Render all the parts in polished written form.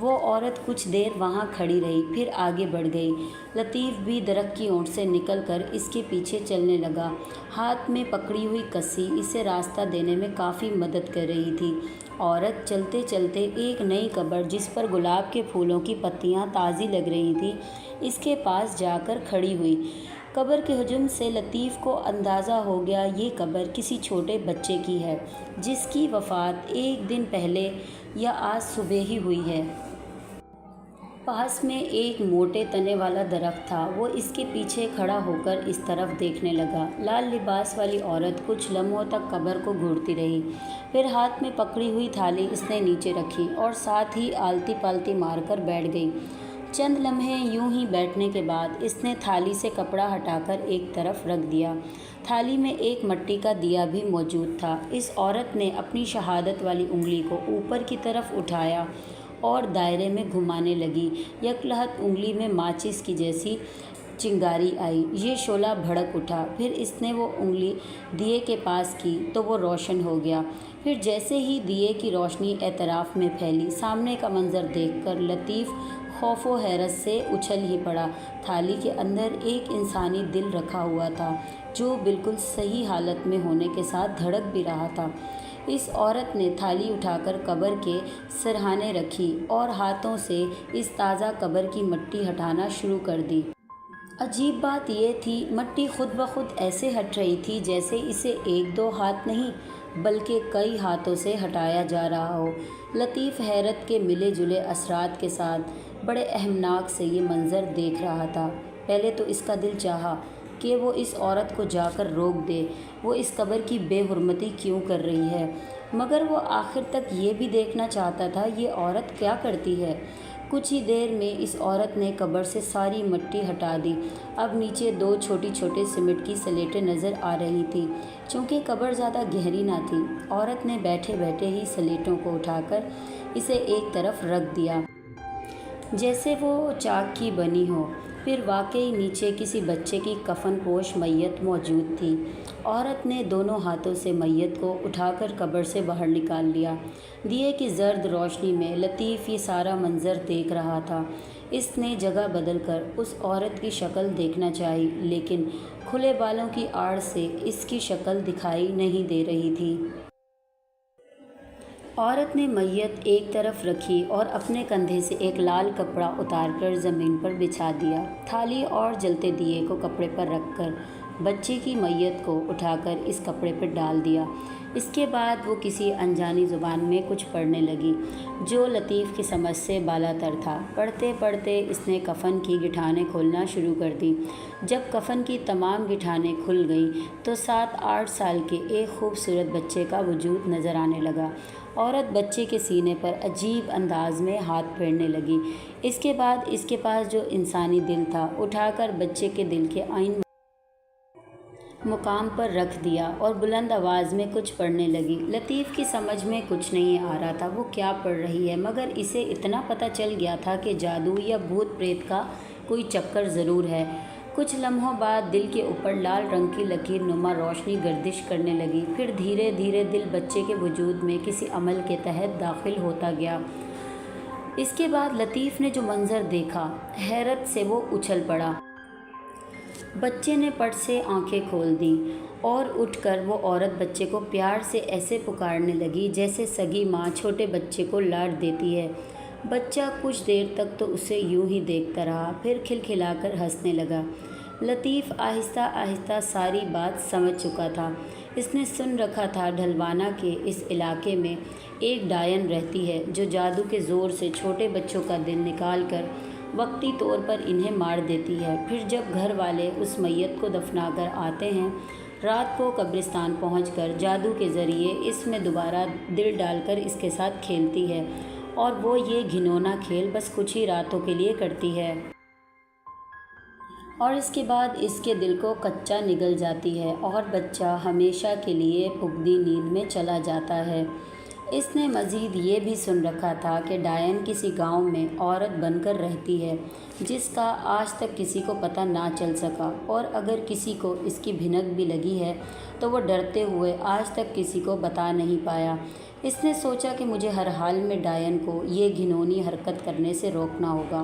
وہ عورت کچھ دیر وہاں کھڑی رہی، پھر آگے بڑھ گئی۔ لطیف بھی درخت کی اونٹ سے نکل کر اس کے پیچھے چلنے لگا۔ ہاتھ میں پکڑی ہوئی کسی اسے راستہ دینے میں کافی مدد کر رہی تھی۔ عورت چلتے چلتے ایک نئی قبر جس پر گلاب کے پھولوں کی پتیاں تازی لگ رہی تھیں، اس کے پاس جا کر کھڑی ہوئی۔ قبر کے حجم سے لطیف کو اندازہ ہو گیا یہ قبر کسی چھوٹے بچے کی ہے جس کی وفات ایک دن پہلے یا آج صبح ہی ہوئی ہے۔ پاس میں ایک موٹے تنے والا درخت تھا، وہ اس کے پیچھے کھڑا ہو کر اس طرف دیکھنے لگا۔ لال لباس والی عورت کچھ لمحوں تک قبر کو گھورتی رہی، پھر ہاتھ میں پکڑی ہوئی تھالی اس نے نیچے رکھی اور ساتھ ہی آلتی پالتی مار کر بیٹھ گئی۔ چند لمحے یوں ہی بیٹھنے کے بعد اس نے تھالی سے کپڑا ہٹا کر ایک طرف رکھ دیا۔ تھالی میں ایک مٹی کا دیا بھی موجود تھا۔ اس عورت نے اپنی شہادت والی انگلی کو اوپر کی طرف اٹھایا اور دائرے میں گھمانے لگی۔ یک لحظت انگلی میں ماچس کی جیسی چنگاری آئی، یہ شعلہ بھڑک اٹھا، پھر اس نے وہ انگلی دیے کے پاس کی تو وہ روشن ہو گیا۔ پھر جیسے ہی دیے کی روشنی اطراف میں پھیلی، سامنے کا منظر دیکھ کر لطیف خوف و حیرت سے اچھل ہی پڑا۔ تھالی کے اندر ایک انسانی دل رکھا ہوا تھا جو بالکل صحیح حالت میں ہونے کے ساتھ دھڑک بھی رہا تھا۔ اس عورت نے تھالی اٹھا کر قبر کے سرہانے رکھی اور ہاتھوں سے اس تازہ قبر کی مٹی ہٹانا شروع کر دی۔ عجیب بات یہ تھی، مٹی خود بخود ایسے ہٹ رہی تھی جیسے اسے ایک دو ہاتھ نہیں بلکہ کئی ہاتھوں سے ہٹایا جا رہا ہو۔ لطیف حیرت کے ملے جلے اثرات کے ساتھ بڑے اہمناک سے یہ منظر دیکھ رہا تھا۔ پہلے تو اس کا دل چاہا کہ وہ اس عورت کو جا کر روک دے، وہ اس قبر کی بے حرمتی کیوں کر رہی ہے، مگر وہ آخر تک یہ بھی دیکھنا چاہتا تھا یہ عورت کیا کرتی ہے۔ کچھ ہی دیر میں اس عورت نے قبر سے ساری مٹی ہٹا دی۔ اب نیچے دو چھوٹی چھوٹی سیمنٹ کی سلیٹیں نظر آ رہی تھیں۔ چونکہ قبر زیادہ گہری نہ تھی، عورت نے بیٹھے بیٹھے ہی سلیٹوں کو اٹھا کر اسے ایک طرف رکھ دیا جیسے وہ چاک کی بنی ہو۔ پھر واقعی نیچے کسی بچے کی کفن پوش میت موجود تھی۔ عورت نے دونوں ہاتھوں سے میت کو اٹھا کر قبر سے باہر نکال لیا۔ دیے کی زرد روشنی میں لطیف یہ سارا منظر دیکھ رہا تھا۔ اس نے جگہ بدل کر اس عورت کی شکل دیکھنا چاہی، لیکن کھلے بالوں کی آڑ سے اس کی شکل دکھائی نہیں دے رہی تھی۔ عورت نے میت ایک طرف رکھی اور اپنے کندھے سے ایک لال کپڑا اتار کر زمین پر بچھا دیا۔ تھالی اور جلتے دیے کو کپڑے پر رکھ کر بچے کی میت کو اٹھا کر اس کپڑے پر ڈال دیا۔ اس کے بعد وہ کسی انجانی زبان میں کچھ پڑھنے لگی جو لطیف کی سمجھ سے بالاتر تھا۔ پڑھتے پڑھتے اس نے کفن کی گٹھانیں کھولنا شروع کر دی۔ جب کفن کی تمام گٹھانیں کھل گئیں تو 7-8 سال کے ایک خوبصورت بچے کا وجود نظر آنے لگا۔ عورت بچے کے سینے پر عجیب انداز میں ہاتھ پھیرنے لگی۔ اس کے بعد اس کے پاس جو انسانی دل تھا اٹھا کر بچے کے دل کے عین مقام پر رکھ دیا اور بلند آواز میں کچھ پڑھنے لگی۔ لطیف کی سمجھ میں کچھ نہیں آ رہا تھا وہ کیا پڑھ رہی ہے، مگر اسے اتنا پتہ چل گیا تھا کہ جادو یا بھوت پریت کا کوئی چکر ضرور ہے۔ کچھ لمحوں بعد دل کے اوپر لال رنگ کی لکیر نما روشنی گردش کرنے لگی، پھر دھیرے دھیرے دل بچے کے وجود میں کسی عمل کے تحت داخل ہوتا گیا۔ اس کے بعد لطیف نے جو منظر دیکھا، حیرت سے وہ اچھل پڑا۔ بچے نے پٹ سے آنکھیں کھول دیں اور اٹھ کر وہ عورت بچے کو پیار سے ایسے پکارنے لگی جیسے سگی ماں چھوٹے بچے کو لاڈ دیتی ہے۔ بچہ کچھ دیر تک تو اسے یوں ہی دیکھتا رہا، پھر کھلکھلا کر ہنسنے لگا۔ لطیف آہستہ آہستہ ساری بات سمجھ چکا تھا۔ اس نے سن رکھا تھا ڈھلوانا کے اس علاقے میں ایک ڈائن رہتی ہے جو جادو کے زور سے چھوٹے بچوں کا دل نکال کر وقتی طور پر انہیں مار دیتی ہے۔ پھر جب گھر والے اس میت کو دفنا کر آتے ہیں، رات کو قبرستان پہنچ کر جادو کے ذریعے اس میں دوبارہ دل ڈال کر اس کے ساتھ کھیلتی ہے، اور وہ یہ گھنونا کھیل بس کچھ ہی راتوں کے لیے کرتی ہے اور اس کے بعد اس کے دل کو کچا نگل جاتی ہے اور بچہ ہمیشہ کے لیے پگھدی نیند میں چلا جاتا ہے۔ اس نے مزید یہ بھی سن رکھا تھا کہ ڈائن کسی گاؤں میں عورت بن کر رہتی ہے جس کا آج تک کسی کو پتہ نہ چل سکا، اور اگر کسی کو اس کی بھنک بھی لگی ہے تو وہ ڈرتے ہوئے آج تک کسی کو بتا نہیں پایا۔ اس نے سوچا کہ مجھے ہر حال میں ڈائن کو یہ گھنونی حرکت کرنے سے روکنا ہوگا۔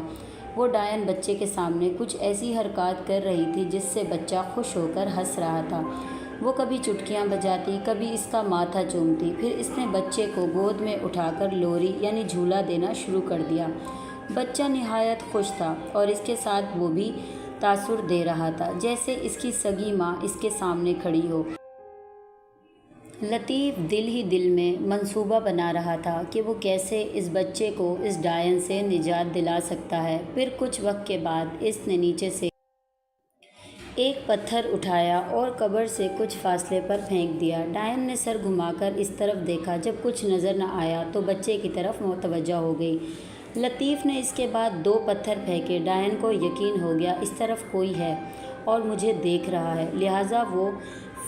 وہ ڈائن بچے کے سامنے کچھ ایسی حرکات کر رہی تھی جس سے بچہ خوش ہو کر ہنس رہا تھا۔ وہ کبھی چٹکیاں بجاتی، کبھی اس کا ماتھا چومتی، پھر اس نے بچے کو گود میں اٹھا کر لوری یعنی جھولا دینا شروع کر دیا۔ بچہ نہایت خوش تھا اور اس کے ساتھ وہ بھی تاثر دے رہا تھا جیسے اس کی سگی ماں اس کے سامنے کھڑی ہو۔ لطیف دل ہی دل میں منصوبہ بنا رہا تھا کہ وہ کیسے اس بچے کو اس ڈائن سے نجات دلا سکتا ہے۔ پھر کچھ وقت کے بعد اس نے نیچے سے ایک پتھر اٹھایا اور قبر سے کچھ فاصلے پر پھینک دیا۔ ڈائن نے سر گھما کر اس طرف دیکھا، جب کچھ نظر نہ آیا تو بچے کی طرف متوجہ ہو گئی۔ لطیف نے اس کے بعد 2 پتھر پھینکے۔ ڈائن کو یقین ہو گیا اس طرف کوئی ہے اور مجھے دیکھ رہا ہے، لہٰذا وہ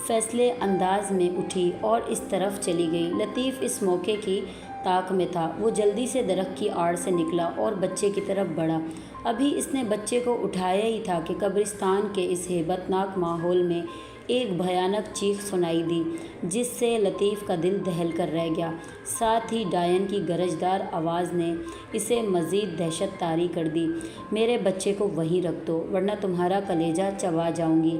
فیصلے انداز میں اٹھی اور اس طرف چلی گئی۔ لطیف اس موقع کی طاق میں تھا۔ وہ جلدی سے درخت کی آڑ سے نکلا اور بچے کی طرف بڑھا۔ ابھی اس نے بچے کو اٹھایا ہی تھا کہ قبرستان کے اس ہیبت ناک ماحول میں ایک بھیانک چیخ سنائی دی جس سے لطیف کا دل دہل کر رہ گیا۔ ساتھ ہی ڈائن کی گرجدار آواز نے اسے مزید دہشت طاری کر دی۔ میرے بچے کو وہیں رکھ دو ورنہ تمہارا کلیجہ چبا جاؤں گی۔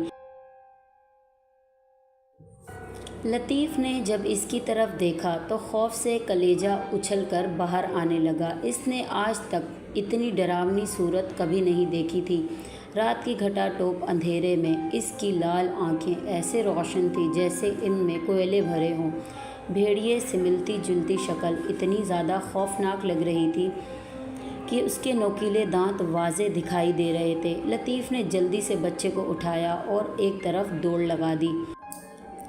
لطیف نے جب اس کی طرف دیکھا تو خوف سے کلیجہ اچھل کر باہر آنے لگا۔ اس نے آج تک اتنی ڈراؤنی صورت کبھی نہیں دیکھی تھی۔ رات کی گھٹا ٹوپ اندھیرے میں اس کی لال آنکھیں ایسے روشن تھیں جیسے ان میں کوئلے بھرے ہوں۔ بھیڑیے سے ملتی جلتی شکل اتنی زیادہ خوفناک لگ رہی تھی کہ اس کے نوکیلے دانت واضح دکھائی دے رہے تھے۔ لطیف نے جلدی سے بچے کو اٹھایا اور ایک طرف دوڑ لگا دی۔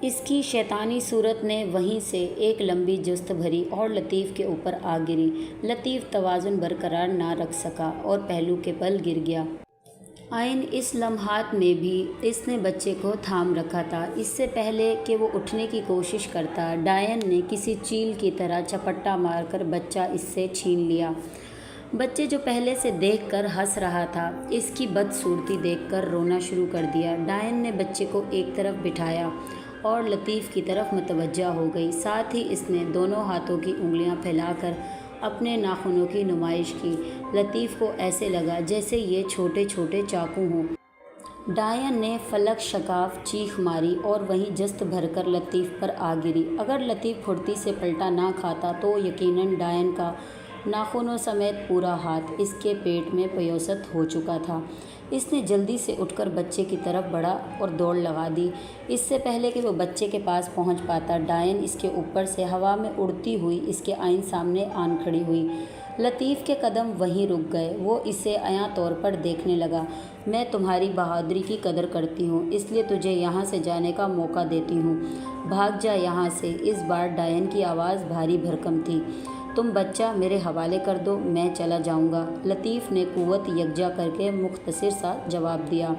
اس کی شیطانی صورت نے وہیں سے ایک لمبی جست بھری اور لطیف کے اوپر آ گری۔ لطیف توازن برقرار نہ رکھ سکا اور پہلو کے بل گر گیا۔ عین اس لمحات میں بھی اس نے بچے کو تھام رکھا تھا۔ اس سے پہلے کہ وہ اٹھنے کی کوشش کرتا، ڈائن نے کسی چیل کی طرح چپٹا مار کر بچہ اس سے چھین لیا۔ بچے جو پہلے سے دیکھ کر ہنس رہا تھا، اس کی بدصورتی دیکھ کر رونا شروع کر دیا۔ ڈائن نے بچے کو ایک طرف بٹھایا اور لطیف کی طرف متوجہ ہو گئی۔ ساتھ ہی اس نے دونوں ہاتھوں کی انگلیاں پھیلا کر اپنے ناخنوں کی نمائش کی۔ لطیف کو ایسے لگا جیسے یہ چھوٹے چھوٹے چاقو ہوں۔ ڈائن نے فلک شگاف چیخ ماری اور وہیں جست بھر کر لطیف پر آ گری۔ اگر لطیف پھرتی سے پلٹا نہ کھاتا تو یقیناً ڈائن کا ناخنوں سمیت پورا ہاتھ اس کے پیٹ میں پیوست ہو چکا تھا۔ اس نے جلدی سے اٹھ کر بچے کی طرف بڑھا اور دوڑ لگا دی۔ اس سے پہلے کہ وہ بچے کے پاس پہنچ پاتا، ڈائن اس کے اوپر سے ہوا میں اڑتی ہوئی اس کے عین سامنے آن کھڑی ہوئی۔ لطیف کے قدم وہیں رک گئے۔ وہ اسے عیاں طور پر دیکھنے لگا۔ میں تمہاری بہادری کی قدر کرتی ہوں، اس لیے تجھے یہاں سے جانے کا موقع دیتی ہوں۔ بھاگ جا یہاں سے۔ اس بار ڈائن کی آواز بھاری بھرکم تھی۔ تم بچہ میرے حوالے کر دو، میں چلا جاؤں گا۔ لطیف نے قوت یکجا کر کے مختصر سا جواب دیا،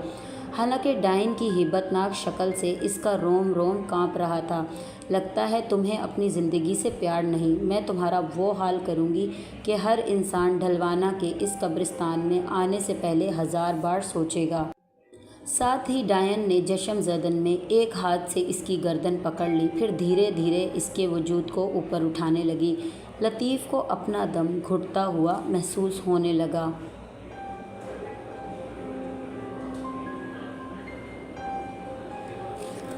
حالانکہ ڈائن کی ہیبت ناک شکل سے اس کا روم روم کانپ رہا تھا۔ لگتا ہے تمہیں اپنی زندگی سے پیار نہیں۔ میں تمہارا وہ حال کروں گی کہ ہر انسان ڈھلوانا کے اس قبرستان میں آنے سے پہلے 1000 بار سوچے گا۔ ساتھ ہی ڈائن نے جشم زدن میں ایک ہاتھ سے اس کی گردن پکڑ لی، پھر دھیرے دھیرے اس کے وجود کو اوپر اٹھانے لگی۔ لطیف کو اپنا دم گھٹتا ہوا محسوس ہونے لگا۔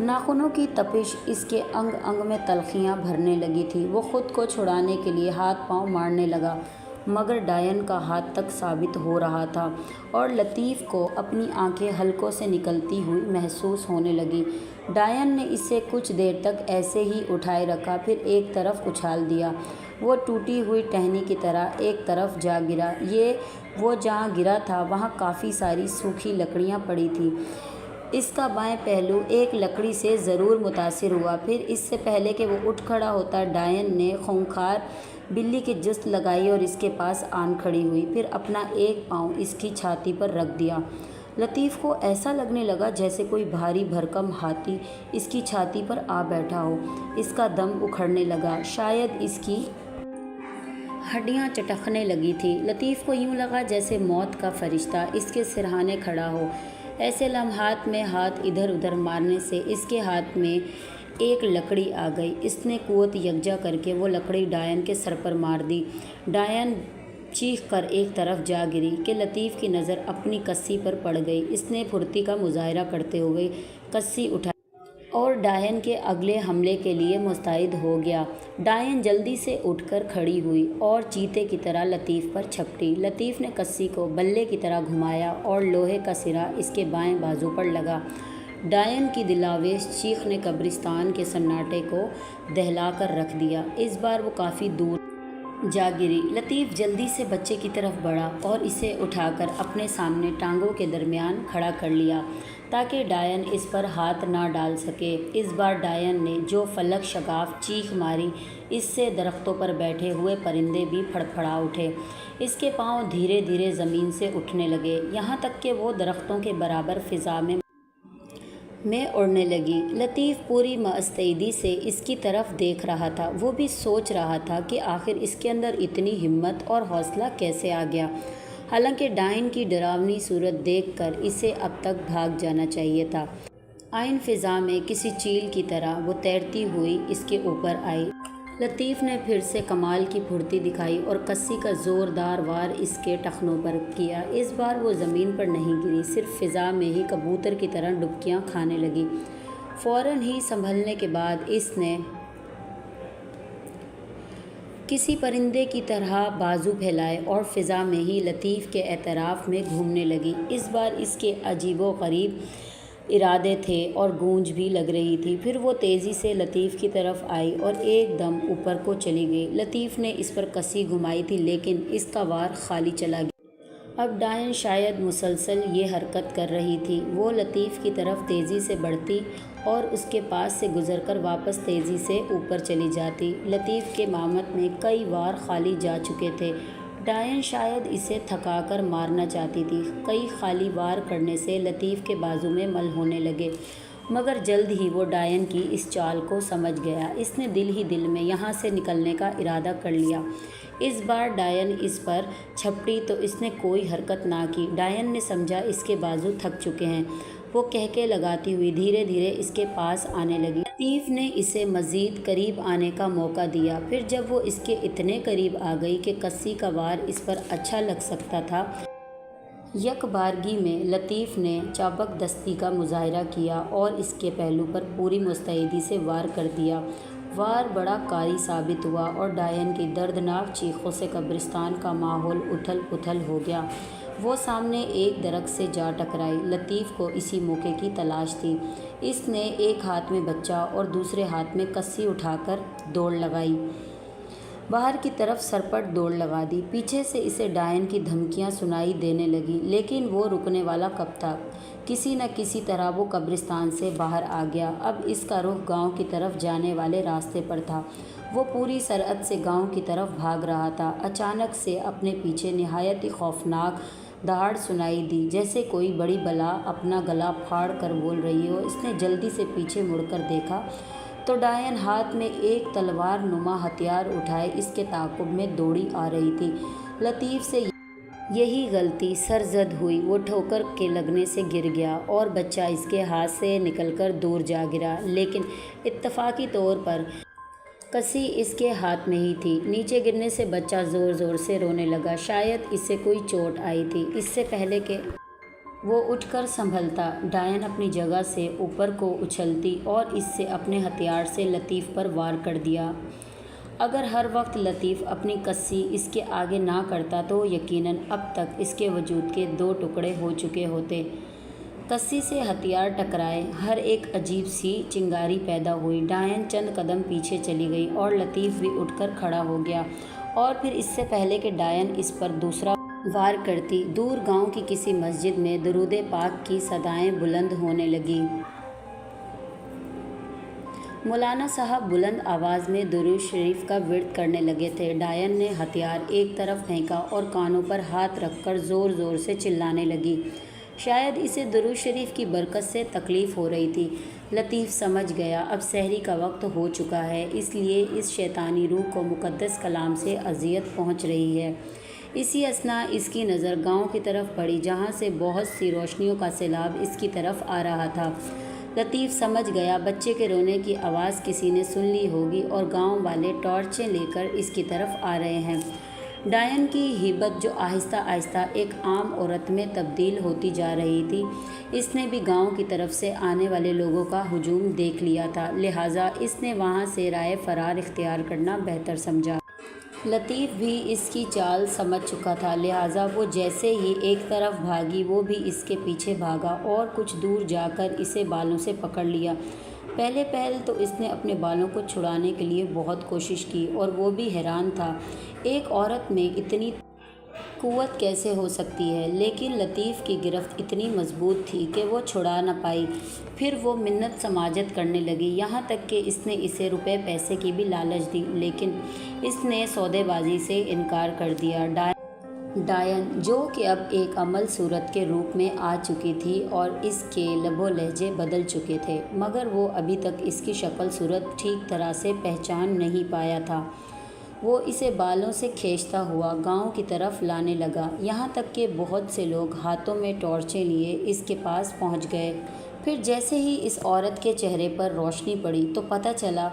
ناخنوں کی تپش اس کے انگ انگ میں تلخیاں بھرنے لگی تھی۔ وہ خود کو چھڑانے کے لیے ہاتھ پاؤں مارنے لگا، مگر ڈائن کا ہاتھ تک ثابت ہو رہا تھا اور لطیف کو اپنی آنکھیں حلقوں سے نکلتی ہوئی محسوس ہونے لگیں۔ ڈائن نے اسے کچھ دیر تک ایسے ہی اٹھائے رکھا، پھر ایک طرف اچھال دیا۔ وہ ٹوٹی ہوئی ٹہنی کی طرح ایک طرف جا گرا۔ وہ جہاں گرا تھا وہاں کافی ساری سوکھی لکڑیاں پڑی تھیں۔ اس کا بائیں پہلو ایک لکڑی سے ضرور متاثر ہوا۔ پھر اس سے پہلے کہ وہ اٹھ کھڑا ہوتا، ڈائن نے خونخوار بلی کی جست لگائی اور اس کے پاس آن کھڑی ہوئی، پھر اپنا ایک پاؤں اس کی چھاتی پر رکھ دیا۔ لطیف کو ایسا لگنے لگا جیسے کوئی بھاری بھرکم ہاتھی اس کی چھاتی پر آ بیٹھا ہو۔ اس کا دم اکھڑنے لگا، شاید اس کی ہڈیاں چٹکنے لگی تھیں۔ لطیف کو یوں لگا جیسے موت کا فرشتہ اس کے سرہانے کھڑا ہو۔ ایسے لمحات میں ہاتھ ادھر ادھر مارنے سے اس کے ہاتھ میں ایک لکڑی آ گئی۔ اس نے قوت یکجا کر کے وہ لکڑی ڈائن کے سر پر مار دی۔ ڈائن چیخ کر ایک طرف جا گری کہ لطیف کی نظر اپنی کسی پر پڑ گئی۔ اس نے پھرتی کا مظاہرہ کرتے ہوئے کسی اٹھائی اور ڈائن کے اگلے حملے کے لیے مستعد ہو گیا۔ ڈائن جلدی سے اٹھ کر کھڑی ہوئی اور چیتے کی طرح لطیف پر جھپٹی۔ لطیف نے کسی کو بلے کی طرح گھمایا اور لوہے کا سرا اس کے بائیں بازو پر لگا۔ ڈائن کی دلاویز چیخ نے قبرستان کے سناٹے کو دہلا کر رکھ دیا۔ اس بار وہ کافی دور جا گری۔ لطیف جلدی سے بچے کی طرف بڑھا اور اسے اٹھا کر اپنے سامنے ٹانگوں کے درمیان کھڑا کر لیا تاکہ ڈائن اس پر ہاتھ نہ ڈال سکے۔ اس بار ڈائن نے جو فلک شگاف چیخ ماری، اس سے درختوں پر بیٹھے ہوئے پرندے بھی پھڑ پھڑا اٹھے۔ اس کے پاؤں دھیرے دھیرے زمین سے اٹھنے لگے، یہاں تک کہ وہ درختوں کے برابر فضا میں اڑنے لگی۔ لطیف پوری مستعدی سے اس کی طرف دیکھ رہا تھا۔ وہ بھی سوچ رہا تھا کہ آخر اس کے اندر اتنی ہمت اور حوصلہ کیسے آ گیا۔ حالانکہ ڈائن کی ڈراؤنی صورت دیکھ کر اسے اب تک بھاگ جانا چاہیے تھا۔ آئند فضا میں کسی چیل کی طرح وہ تیرتی ہوئی اس کے اوپر آئی۔ لطیف نے پھر سے کمال کی پھرتی دکھائی اور کسی کا زوردار وار اس کے ٹخنوں پر کیا۔ اس بار وہ زمین پر نہیں گری، صرف فضا میں ہی کبوتر کی طرح ڈبکیاں کھانے لگی۔ فوراً ہی سنبھلنے کے بعد اس نے کسی پرندے کی طرح بازو پھیلائے اور فضا میں ہی لطیف کے اطراف میں گھومنے لگی۔ اس بار اس کے عجیب و غریب ارادے تھے اور گونج بھی لگ رہی تھی۔ پھر وہ تیزی سے لطیف کی طرف آئی اور ایک دم اوپر کو چلی گئی۔ لطیف نے اس پر کسی گھمائی تھی لیکن اس کا وار خالی چلا گیا۔ اب ڈائن شاید مسلسل یہ حرکت کر رہی تھی۔ وہ لطیف کی طرف تیزی سے بڑھتی اور اس کے پاس سے گزر کر واپس تیزی سے اوپر چلی جاتی۔ لطیف کے مامت میں کئی وار خالی جا چکے تھے۔ ڈائن شاید اسے تھکا کر مارنا چاہتی تھی۔ کئی خالی وار کرنے سے لطیف کے بازو میں مل ہونے لگے، مگر جلد ہی وہ ڈائن کی اس چال کو سمجھ گیا۔ اس نے دل ہی دل میں یہاں سے نکلنے کا ارادہ کر لیا۔ اس بار ڈائن اس پر جھپٹی تو اس نے کوئی حرکت نہ کی۔ ڈائن نے سمجھا اس کے بازو تھک چکے ہیں۔ وہ کہکے لگاتی ہوئی دھیرے دھیرے اس کے پاس آنے لگی۔ لطیف نے اسے مزید قریب آنے کا موقع دیا۔ پھر جب وہ اس کے اتنے قریب آ گئی کہ کسی کا وار اس پر اچھا لگ سکتا تھا، یک بارگی میں لطیف نے چابک دستی کا مظاہرہ کیا اور اس کے پہلو پر پوری مستعدی سے وار کر دیا۔ وار بڑا کاری ثابت ہوا اور ڈائن کی دردناک چیخوں سے قبرستان کا ماحول اتھل پتھل ہو گیا۔ وہ سامنے ایک درخت سے جا ٹکرائی۔ لطیف کو اسی موقع کی تلاش تھی۔ اس نے ایک ہاتھ میں بچہ اور دوسرے ہاتھ میں کسی اٹھا کر دوڑ لگائی، باہر کی طرف سرپٹ دوڑ لگا دی۔ پیچھے سے اسے ڈائن کی دھمکیاں سنائی دینے لگیں، لیکن وہ رکنے والا کب تھا؟ کسی نہ کسی طرح وہ قبرستان سے باہر آ گیا۔ اب اس کا رخ گاؤں کی طرف جانے والے راستے پر تھا۔ وہ پوری سرعت سے گاؤں کی طرف بھاگ رہا تھا۔ اچانک سے اپنے پیچھے نہایت ہی خوفناک دہاڑ سنائی دی، جیسے کوئی بڑی بلا اپنا گلا پھاڑ کر بول رہی ہو۔ اس نے جلدی سے پیچھے مڑ کر دیکھا تو ڈائن ہاتھ میں ایک تلوار نما ہتھیار اٹھائے اس کے تعاقب میں دوڑی آ رہی تھی۔ لطیف سے یہی غلطی سرزد ہوئی۔ وہ ٹھوکر کے لگنے سے گر گیا اور بچہ اس کے ہاتھ سے نکل کر دور جا گرا، لیکن اتفاقی طور پر کسی اس کے ہاتھ میں ہی تھی۔ نیچے گرنے سے بچہ زور زور سے رونے لگا۔ شاید اسے کوئی چوٹ آئی تھی۔ اس سے پہلے کہ وہ اٹھ کر سنبھلتا، ڈائن اپنی جگہ سے اوپر کو اچھلتی اور اس سے اپنے ہتھیار سے لطیف پر وار کر دیا۔ اگر ہر وقت لطیف اپنی کسی اس کے آگے نہ کرتا تو یقیناً اب تک اس کے وجود کے 2 ٹکڑے ہو چکے ہوتے۔ کسی سے ہتھیار ٹکرائے، ہر ایک عجیب سی چنگاری پیدا ہوئی۔ ڈائن چند قدم پیچھے چلی گئی اور لطیف بھی اٹھ کر کھڑا ہو گیا، اور پھر اس سے پہلے کہ ڈائن اس پر دوسرا وار کرتی، دور گاؤں کی کسی مسجد میں درود پاک کی صدائیں بلند ہونے لگیں۔ مولانا صاحب بلند آواز میں درود شریف کا ورد کرنے لگے تھے۔ ڈائن نے ہتھیار ایک طرف پھینکا اور کانوں پر ہاتھ رکھ کر زور زور سے چلانے لگی۔ شاید اسے درود شریف کی برکت سے تکلیف ہو رہی تھی۔ لطیف سمجھ گیا اب سحری کا وقت ہو چکا ہے، اس لیے اس شیطانی روح کو مقدس کلام سے اذیت پہنچ رہی ہے۔ اسی اثناء اس کی نظر گاؤں کی طرف پڑی، جہاں سے بہت سی روشنیوں کا سیلاب اس کی طرف آ رہا تھا۔ لطیف سمجھ گیا بچے کے رونے کی آواز کسی نے سن لی ہوگی اور گاؤں والے ٹارچیں لے کر اس کی طرف آ رہے ہیں۔ ڈائن کی ہیبت جو آہستہ آہستہ ایک عام عورت میں تبدیل ہوتی جا رہی تھی، اس نے بھی گاؤں کی طرف سے آنے والے لوگوں کا ہجوم دیکھ لیا تھا، لہٰذا اس نے وہاں سے رائے فرار اختیار کرنا بہتر سمجھا۔ لطیف بھی اس کی چال سمجھ چکا تھا، لہٰذا وہ جیسے ہی ایک طرف بھاگی وہ بھی اس کے پیچھے بھاگا اور کچھ دور جا کر اسے بالوں سے پکڑ لیا۔ پہل تو اس نے اپنے بالوں کو چھڑانے کے لیے بہت کوشش کی اور وہ بھی حیران تھا ایک عورت میں اتنی قوت کیسے ہو سکتی ہے، لیکن لطیف کی گرفت اتنی مضبوط تھی کہ وہ چھڑا نہ پائی۔ پھر وہ منت سماجت کرنے لگی، یہاں تک کہ اس نے اسے روپے پیسے کی بھی لالچ دی، لیکن اس نے سودے بازی سے انکار کر دیا۔ ڈائن جو کہ اب ایک عمل صورت کے روپ میں آ چکی تھی اور اس کے لب و لہجے بدل چکے تھے، مگر وہ ابھی تک اس کی شکل صورت ٹھیک طرح سے پہچان نہیں پایا تھا۔ وہ اسے بالوں سے کھینچتا ہوا گاؤں کی طرف لانے لگا، یہاں تک کہ بہت سے لوگ ہاتھوں میں ٹارچیں لیے اس کے پاس پہنچ گئے۔ پھر جیسے ہی اس عورت کے چہرے پر روشنی پڑی تو پتہ چلا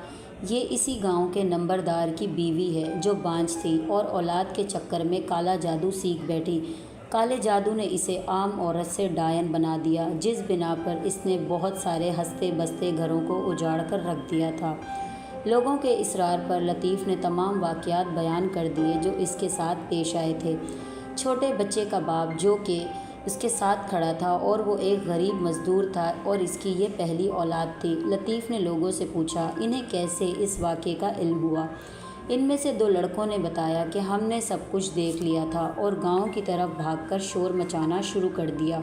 یہ اسی گاؤں کے نمبردار کی بیوی ہے جو بانجھ تھی اور اولاد کے چکر میں کالا جادو سیکھ بیٹھی۔ کالے جادو نے اسے عام عورت سے ڈائن بنا دیا، جس بنا پر اس نے بہت سارے ہنستے بستے گھروں کو اجاڑ کر رکھ دیا تھا۔ لوگوں کے اصرار پر لطیف نے تمام واقعات بیان کر دیے جو اس کے ساتھ پیش آئے تھے۔ چھوٹے بچے کا باپ جو کہ اس کے ساتھ کھڑا تھا اور وہ ایک غریب مزدور تھا اور اس کی یہ پہلی اولاد تھی۔ لطیف نے لوگوں سے پوچھا انہیں کیسے اس واقعے کا علم ہوا۔ ان میں سے 2 لڑکوں نے بتایا کہ ہم نے سب کچھ دیکھ لیا تھا اور گاؤں کی طرف بھاگ کر شور مچانا شروع کر دیا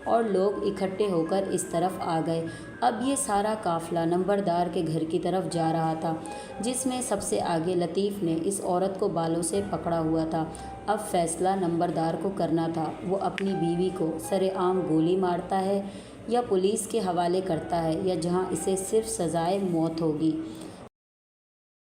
اور لوگ اکٹھے ہو کر اس طرف آ گئے۔ اب یہ سارا قافلہ نمبردار کے گھر کی طرف جا رہا تھا، جس میں سب سے آگے لطیف نے اس عورت کو بالوں سے پکڑا ہوا تھا۔ اب فیصلہ نمبردار کو کرنا تھا، وہ اپنی بیوی کو سرِ عام گولی مارتا ہے یا پولیس کے حوالے کرتا ہے یا جہاں اسے صرف سزائے موت ہوگی۔